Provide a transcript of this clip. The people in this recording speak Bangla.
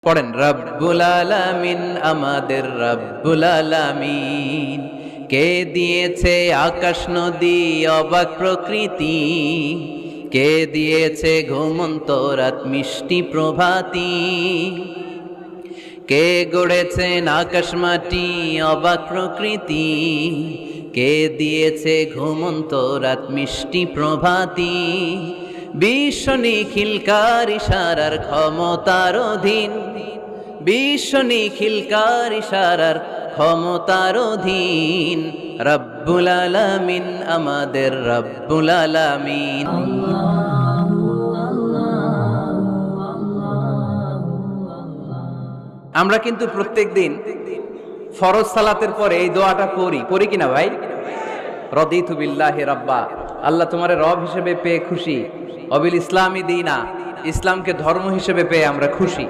পড়েন, রব্বুল আলামিন আমাদের রব্বুল আলামিন, কে দিয়েছে আকাশ নদী অবাক প্রকৃতি, কে দিয়েছে ঘুমন্ত রাত মিষ্টি প্রভাতি, কে গড়েছেন আকাশ মাটি অবাক প্রকৃতি, কে দিয়েছে ঘুমন্ত রাত মিষ্টি প্রভাতি, বিশ্ব নিখিলকার ইশারার ক্ষমতার অধীন, বিশ্ব নিখিলকার ইশারার ক্ষমতার অধীন, রব্বুল আলামিন আমাদের রব্বুল আলামিন। আমরা কিন্তু প্রত্যেকদিন ফরজ সালাতের পরে এই দোয়াটা পড়ি কিনা ভাই? রদিতু বিল্লাহি রাব্বা, আল্লাহ তোমারে রব হিসেবে পেয়ে খুশি, অবিল ইসলামী দীনা, ইসলামকে ধর্ম হিসেবে পেয়ে আমরা খুশি।